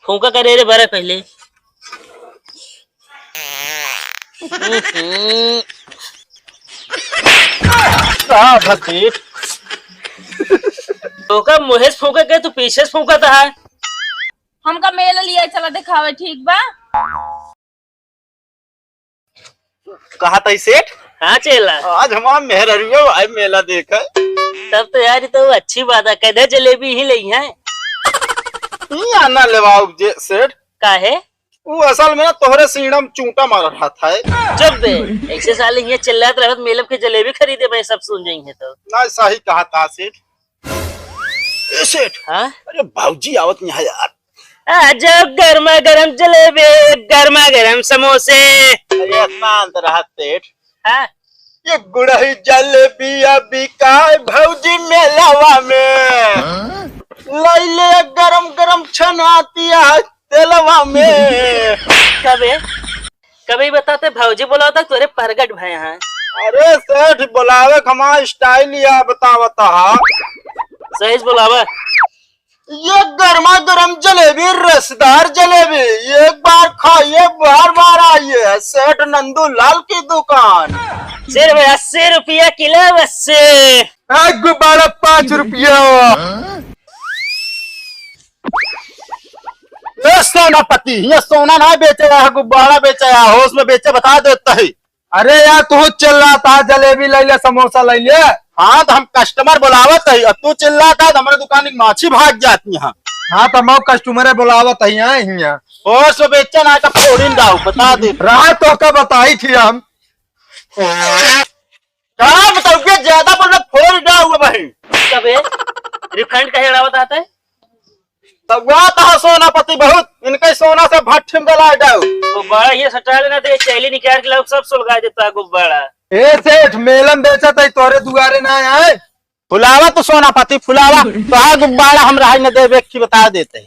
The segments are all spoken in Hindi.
फूका करे रे बरा पहले। तो का मुहेश फूका के तू पीछे फूका था। हमका मेला लिया चला दिखावे ठीक बा। कहा था सेठ? हाँ चेला, आज हमारा मेहर आए मेला देखा। तब तो यार तो अच्छी बात है। कदे जलेबी ही ली है आना लेवाओ सेठ। काहे? वो असल में ना तोहरे सीढ़म चूंटा मार रहा था। जब बे ऐसे साल ये चिल्लात रहत मेलम के जलेबी खरीदे मैं सब सुन जाएंगे तो ना सही कहा था सेठ। ए सेठ, हाँ अरे भाऊजी आवत यहाँ यार। जब गर्मा गर्म जलेबी गर्मा गर्म समोसे। अरे इतना अंतर रहा सेठ। हाँ ये गुड़ही जलेबी अभी का भाऊजी मेलावा में लैले गरम गरम छनाती है तेलवा में। कबे कभी बताते भाऊजी बोला था तुरे प्रगट भाई। हाँ अरे सेठ बुलावे हमारा स्टाइल या बतावता। सही बोलावा। ये गर्मा गर्म जलेबी रसदार जलेबी एक बार खाइए बार बार आइए। सेठ नंदू लाल की दुकान। सिर्फ 80 रुपया किलो। 80 गुब्बारा 5 रुपया। ये सोनापति ये सोना ना बेचे है, गुब्बारा बेचे है। होश में बेचे बता देता है। अरे यार तू चिल्ला रहा था जलेबी ले ले समोसा ले ले। हाँ तो हम कस्टमर बुलावत है, तू चिल्लाता तो हमारे दुकान की माछी भाग जाती है। हाँ तो मैं कस्टमर बुलावत है। होश में बेचे ना तो फोड़ी डाउ बता दे। रहा तो का बताई थी हम। क्या बताओ ज्यादा बोल फोड़ डाउ भाई। कबे रिफंड का हेड़ा बताता है। तब था सोनापति बहुत इनके सोना से भट्टी में गला डाउ। गुब्बारा ये सटा लेना तो चैली निकाल के लोग सब सुलगा देता है गुब्बारा। ए सेठ मेलम बेचा था तोरे दुआरे ना आए। फुलावा तो सोनापति फुलावा तो हाँ गुब्बारा हम रहा न दे व्यक्ति बता देते हैं।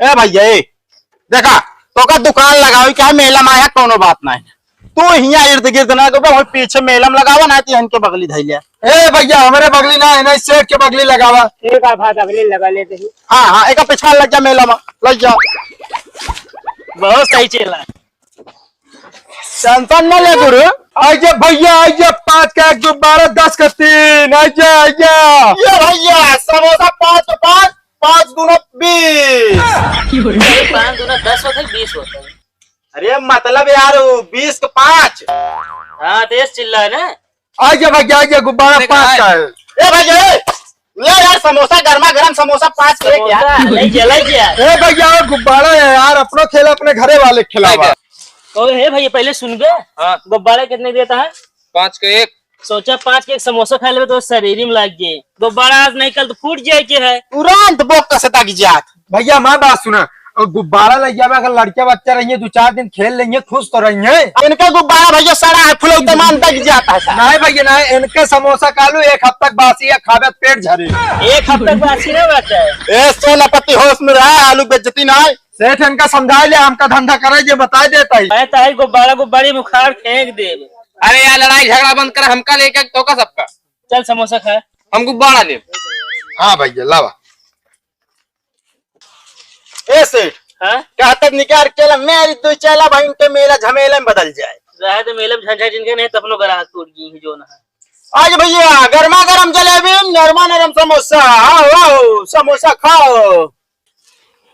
ए भैया देखा तो का दुकान लगाओ क्या मेला में आया कोनो बात नहीं। तू यहाँ इर्द गिर्द ना तो पीछे मेलम लगावा ना तो इनके बगली धैलिया। ए भैया हमारे बगली ना है ना सेठ के बगली लगावा। एक बगली लगा लेते हैं। हाँ हाँ एक पिछा लग जा मेला में लग जा। बहुत सही चला। टेंशन न ले गुरु। आइए भैया आइए 5 का 1 गुब्बारा 10 का 3। आइए आइए ये भैया समोसा 5 5 5 दूना 20। 5 दूना 10 होता है 20 होता है। अरे मतलब यार 20 का 5। हाँ तेज चिल्ला है ना। आइए भैया आइए गुब्बारा 5 का है। ए भैया ले यार समोसा गर्मा गर्म समोसा 5 के एक यार। ए भैया गुब्बारा है यार अपना खेला अपने घरे वाले खिलावा। हे भैया पहले सुन गए। हाँ। गुब्बारा कितने देता है? 5 के 1। सोचा 5 के 1 समोसा खा ले तो शरीर में लग गए। गुब्बारा आज नहीं कल तो फूट जाए के है। तुरंत बोक का सता की जात। भैया मैं बात सुना और गुब्बारा लग जाए अगर लड़के बच्चे रहिए 2-4 दिन खेल लेंगे खुश तो रहिए। इनका गुब्बारा भैया सड़ा है फुलौते मान तक जाता है। नहीं भैया नहीं इनके समोसा कालू 1 हफ्ते तक बासी है खावे पेट झरे। 1 हफ्ते बासी ना बात है। ए सोनापति होश में रहा आलू बेइज्जती ना है। सेठ इनका समझा ले हमका धंधा करे जे बता देता है। मैं ताही गुब्बारा गुब्बारी मुखार फेंक दे। अरे यार लड़ाई झगड़ा बंद कर हमका लेकर तो का सबका। चल समोसा खा। हम गुब्बारा ले। हाँ भैया लावा। ए सेठ हाँ क्या तक निकाल के मेरी दो चला भाई इनके मेला झमेले में बदल जाए। रहा तो मेलम झंझट जिनके नहीं तपनो ग्राहक टूट गई जो ना। आज भैया गर्मा गर्म जलेबी नरमा नरम समोसा। आओ समोसा खाओ।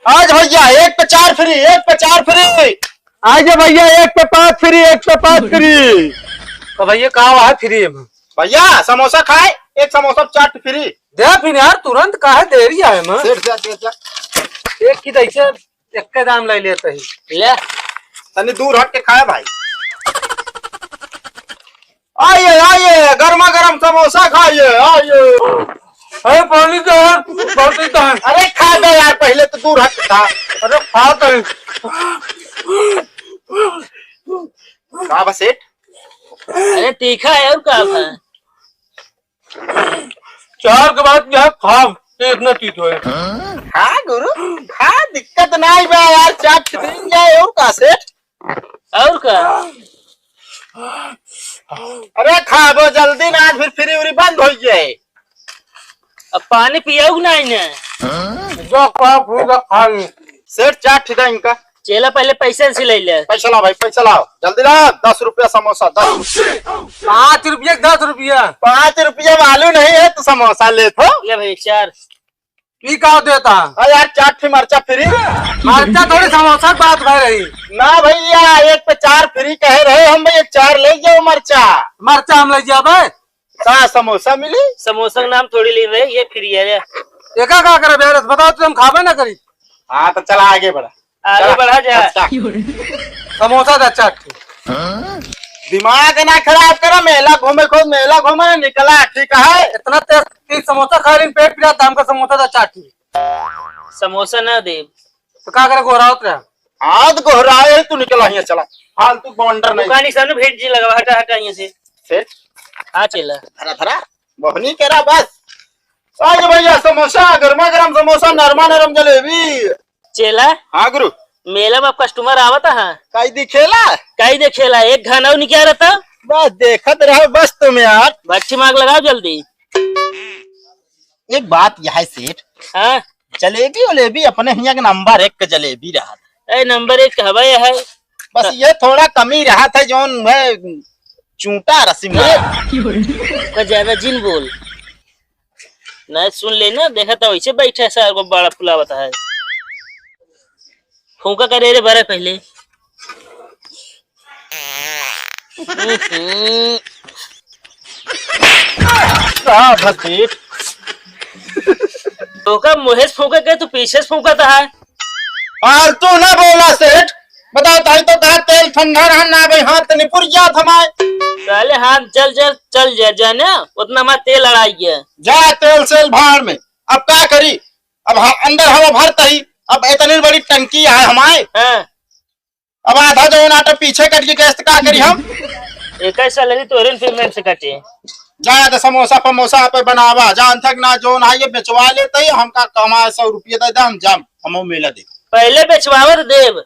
आज भैया 1 पे 4 फ्री 1 पे 4 फ्री। आज भैया 1 पे 5 फ्री 1 पे 5 फ्री। तो भैया कहाँ है फ्री में? भैया समोसा खाए 1 समोसा 4 फ्री। दे फिर यार तुरंत काहे देरी है मैं। सेठ जा एक की दैसे एक के दाम ले लेते ही। ले तनी दूर हट के खाए भाई। आइए आइए गर्मा गर्म समोसा खाइए आइए। अरे पानी तो यार पानी तो है। अरे खा दो यार पहले तो दूर हट था। अरे खा तो है। कहा बस सेठ? अरे तीखा है और क्या है? 4 के बाद क्या खा इतना तीत हो। हाँ गुरु खा दिक्कत नहीं बा यार चाट दिन जाए और का सेठ। और क्या? अरे खाबो जल्दी ना फिर फ्री उरी बंद हो जाए। अब पानी पियाऊ नहीं ने जो खा पूरा खा ली। सेठ चाट ठीक है इनका। चेला पहले पैसे से ले ले। पैसा लाओ भाई, पैसा लाओ जल्दी लाओ। 10 रुपया समोसा, 10। 5 रुपये 10 रुपया। 5 रुपया मालूम नहीं है तो समोसा ले तो। ले भाई 4। की का देता अरे यार चाट फ्री मरचा फ्री। मरचा थोड़ी समोसा की बात कर रही। ना भैया 1 पे 4 फ्री कह रहे हम भैया 4 ले जाओ मरचा। मरचा हम ले जाबे। का समोसा मिली? समोसा का नाम थोड़ी ले रहे, ये फ्री है। एका का करे बेरस बताओ तुम खाबे ना करी। हाँ तो चला आगे बढ़ा, आगे बढ़ा जा। अच्छा। समोसा तो अच्छा दिमाग ना खराब करो, मेला घूमे खुद मेला घूमे निकला ठीक है। इतना तेज समोसा खा रही पेट पिया दाम का समोसा तो अच्छा। समोसा ना दे तो क्या करे गोरा उतरा। हाथ गोहराए तू निकला यहाँ चला, फालतू बवंडर नहीं। दुकानी सामने भेज जी लगा, हटा हटा यहाँ से। सेठ हाँ चेला धरा धरा मोहनी करा बस। आज भैया समोसा, गर्मा गर्म समोसा, नरमा नरम जलेबी। चेला हाँ गुरु। मेला में कस्टमर आवता है कई दिखेला? कई देखेला, एक घाना नहीं क्या रहता। बस देखत रहो बस तुम यार। भट्टी मांग लगाओ जल्दी। एक बात यह है सेठ, हाँ जलेबी वलेबी अपने यहाँ के नंबर 1 का जलेबी रहा था। नंबर 1 हवा है। बस ये थोड़ा कमी रहा था जो है चूंटा रस्म में। ज्यादा जिन बोल नहीं सुन लेना, देखा था वैसे बैठा सर को बड़ा फुला बता है। फूका करे रे भरे पहले। फूका मुहेश फूका के तू पीछे से फूका था। और तू ना बोला सेठ, बताओ ताई तो कहा तेल ठंडा रहना भाई, हाथ निपुर गया थमाए। पहले हाथ जल जल चल जा जाना, उतना हमारा तेल लड़ाई गया। जा तेल सेल भाड़ में। अब क्या करी, अब अंदर हवा भरता ही। अब इतनी बड़ी टंकी है हमारे। हाँ अब आधा जो नाटा पीछे कट के कैसे क्या करी हम। एक ऐसा लगी तो पेमेंट से कटे। जा तो समोसा फमोसा पे बनावा, जान तक ना जो ना ये बेचवा लेते ही हमका कमा 100 रुपये दे हम जम हम मेला देख। पहले बेचवावर देव।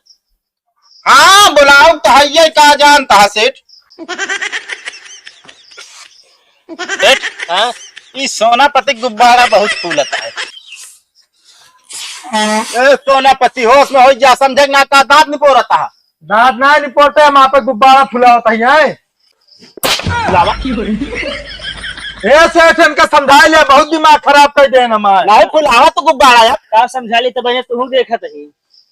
हाँ बुलाओ तो है का जानता है सेठ। हाँ ये सोनापति गुब्बारा बहुत फूलता है। सोनापति होश में हो जा, समझे ना का दांत नहीं पोरता है। दांत ना नहीं पोते हम आप गुब्बारा फुला होता है। ए सेठ इनका समझा लिया, बहुत दिमाग खराब कर दे हमारे। नहीं फुलावा तो गुब्बारा यार। का समझा ली तो बने तू देखा ही।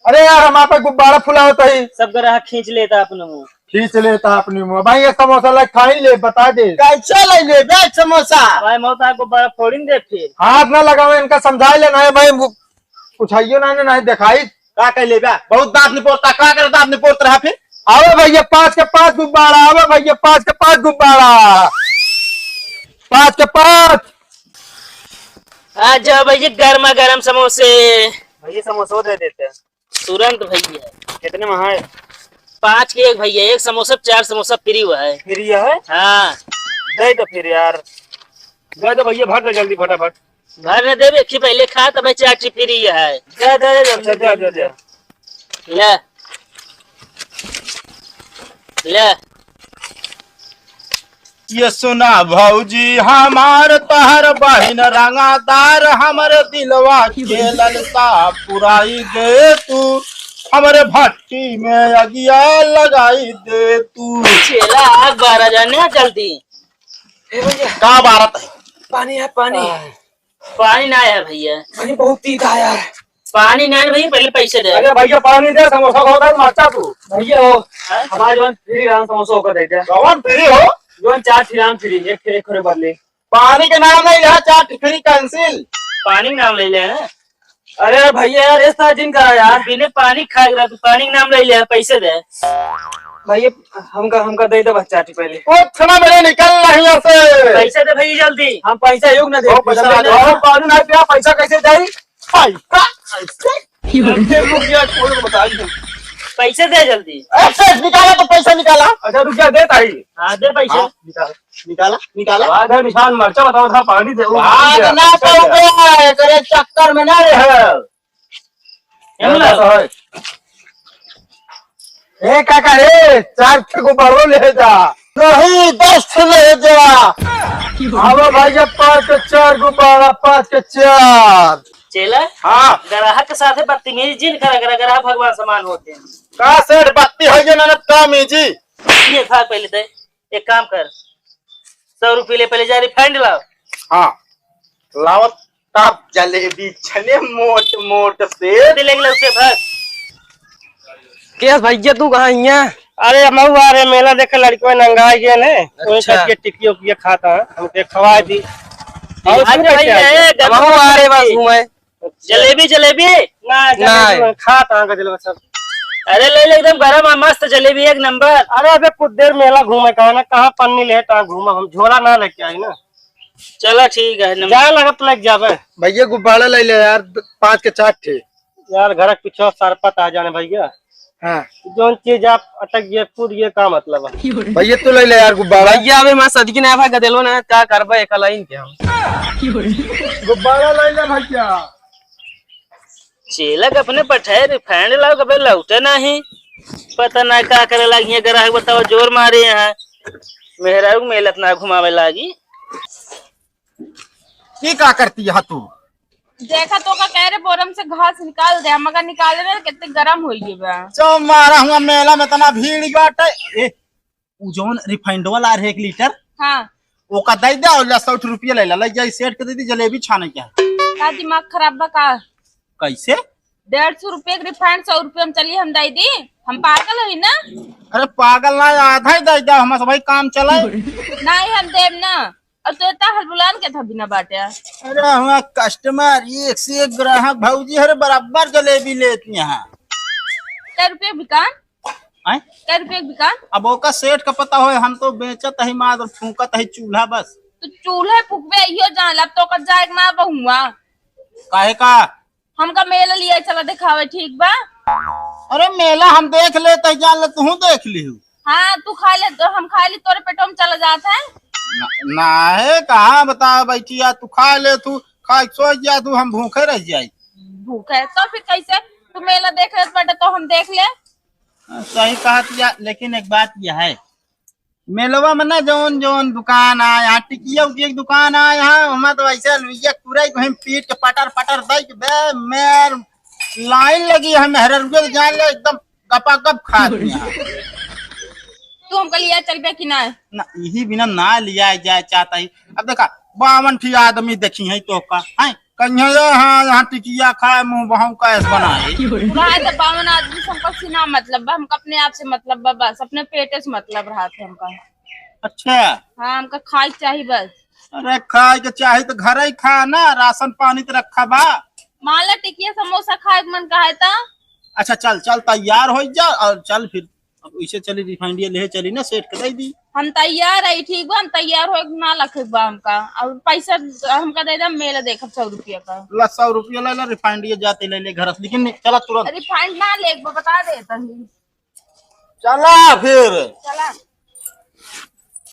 अरे यार हम आप गुब्बारा फुला होता ही। सब ग्राहक खींच लेता अपने मुंह। खींच लेता अपनी मुँह भाई। ये समोसा लग खा ही ले, बता दे कैसे ले ले बेच समोसा। भाई मौत को बड़ा फोड़ी दे फिर। हाथ ना लगावे, इनका समझा लेना है भाई। पूछाइयो ना नहीं दिखाई का कह ले बहुत दांत नहीं पोरता, का कर दांत नहीं पोरता रहा फिर। आओ भैया 5 के 5 गुब्बारा। आओ भैया 5 के 5 गुब्बारा। 5 के 5। आ जाओ भैया गर्मा गर्म समोसे। भैया समोसा दे देते हैं तुरंत भैया। कितने में है? 5 के 1 भैया, 1 समोसा 4 समोसा फ्री हुआ है। फ्री है? हाँ दे दो फिर यार, दे दो भैया, भर दो जल्दी फटाफट। घर में दे देखी पहले खा तब चाटी फ्री है। दे दे दे। ले ले ये सुना भौजी हमार तहर बहिन रंगादार, हमरे दिलवा के ललसा पुराई दे तू, हमरे भट्टी में अगिया लगाई दे तू। चेला आग 12 जाने जल्दी। का बारत है? पानी है पानी। पानी ना है भैया, पानी बहुत तीखा है यार। पानी ना है भैया, पहले पैसे दे। अरे भैया पानी दे, समोसा खाओ मरचा तू। भैया हो हमारे जो फ्री राम समोसा होकर दे दे। कौन फ्री हो? जो 4 फ्री फ्री, एक खड़े बदले। पानी के नाम नहीं रहा, चाट फ्री कैंसिल। पानी नाम ले ले ना। अरे भैया यार इस तरह जिन करा यार। बिना पानी खा रहा तू, पानी नाम ले ले, पैसे दे। भैया हमका दे दे बच्चा पहले। ओ खाना मेरे निकल रही है से। पैसे दे भैया जल्दी। हम पैसा योग ना दे। पैसा पानी ना पिया, पैसा कैसे दे? पैसे दे जल्दी। ऐसे निकाला तो पैसा निकाला। अच्छा रुपया दे ताई। हाँ दे पैसे। निकाला निकाला। बाद है निशान मरचा बताओ था पानी दे। आज ना तो गया करे चक्कर में ना रहे। ए काका रे 4 को बड़ो ले जा। नहीं 10 ले जा। अब भैया 5 के 4 गुब्बारा, 5 के 4। चेला हाँ ग्राहक के साथ बदतमीजी जिन करा ग्राहक भगवान समान होते हैं। का सेठ बत्ती है ना काम जी। ये था पहले तो एक काम कर 100 रुपये ले, पहले जा रिफाइंड लाओ। हाँ लावत तब जलेबी छने मोट मोट से दे लेंगे उसे भर। क्या भैया तू कहाँ है? अरे हम आ रहे मेला देखे लड़कियों नंगाई गए ने वही अच्छा। करके टिक्की उक्की खाता है हमके खवा दी। और आज सुन भाई कैसे ये हम आ रहे बस घूमे। जलेबी जलेबी ना नहीं। खाता है गजल सब। अरे ले ले एकदम गरम और मस्त जलेबी एक नंबर। अरे अबे कुछ देर मेला घूमे कहा ना कहाँ पन्नी ले घूमा हम झोला ना लेके आई ना। चलो ठीक है जा लगत लग जावे भैया गुब्बारा ले ले यार, 5 के 4 थे। यार घर के पीछे सरपत आ जाने भैया। हाँ जो चीज आप अटक गए कूद गए का मतलब है। भैया तू ले ले यार गुब्बारा। भैया अबे मैं सदकी ने भाई गदेलो ना क्या करबे एक लाइन के हम। गुब्बारा ले ले भैया। चेलक अपने पठाए रिफाइंड लाओ कभी लौटे नहीं पता ना क्या करे लगी ग्राहक बताओ जोर मारे यहाँ मेहरा मेलत ना घुमावे लागी। की का करती है तू? देखा तो का कह रहे बोरम से घास निकाल दे, मगर निकाले ना कितने गरम हो गई बा। चो मारा हुआ मेला में इतना भीड़ बाटे। ए उ जोन रिफाइंड वाला 1 लीटर हाँ वो का दे दे और 100 रुपया ले ला जाई सेठ के दे दी जलेबी छाने क्या का दिमाग खराब बा का? कैसे? 150 रुपये रिफाइंड 100 रुपये हम चलिए हम दे दी, हम पागल है ना? अरे पागल ना आधा ही दे दे हमारे भाई काम चले। नहीं हम देव ना, और तो इतना हलबुलान के था बिना बाटे। अरे हमारा कस्टमर एक से एक ग्राहक भौजी हर बराबर जलेबी लेती हैं। क्या रुपये बिकान? हैं? क्या रुपये बिकान? अब ओका सेठ का पता हो हम तो बेचत है मार और फूकत है चूल्हा बस। तो चूल्हे फुकबे इहो जान लब तो कर जाए ना बहुआ। काहे का? हमका मेला लिया चला दिखावे ठीक बा। अरे मेला हम देख लेते जान ले तू देख ली। हाँ तू खा ले तो हम खा ली तोरे पेटों में चला जाता है। ना है कहा बता बैठी या तू खा ले तू खा सो जा तू हम भूखे रह जाई। भूख है तो फिर कैसे तू मेला देख ले बेटा तो हम देख ले। सही कहा लेकिन एक बात यह है मेलवा में ना जौन जौन दुकान आ यहाँ टिकिया की एक दुकान आ यहाँ हमारा तो ऐसे पूरा कहीं पीट के पटर पटर दे के बे मेर लाइन लगी है मेहर रुपये जान ले एकदम गपा गप खा यहाँ। तू हमको लिया चल पे कि ना? ना यही बिना ना लिया जाए चाहता ही। अब देखा 52 ठी आदमी देखी है तो का है कहीं हाँ यहाँ टिकिया खाए मुंह बहाऊ का ऐसा बनाए तो 52 आदमी से हमका सीना मतलब बा, हमका अपने आप से मतलब बा, बस अपने पेटे से मतलब रहा थे हमका। अच्छा हाँ हमका खाई चाहिए बस। अरे खाए के चाहे तो घर ही खा ना राशन पानी तो रखा बा। मान ला टिकिया समोसा खाए के मन कहा था। अच्छा चल चल तैयार हो जा और चल फिर अब इसे चली रिफाइंडिया ले चली ना सेठ के दे दी। हम तैयार है ठीक बा, हम तैयार हो ना लखे बा हमका और पैसा हमका दे दे मेला देखब 100 रुपया का। 100 रुपया ले ला रिफाइंडिया जाते ले ले घर लेकिन चला तुरंत रिफाइंड ना ले बता दे चला फिर चला।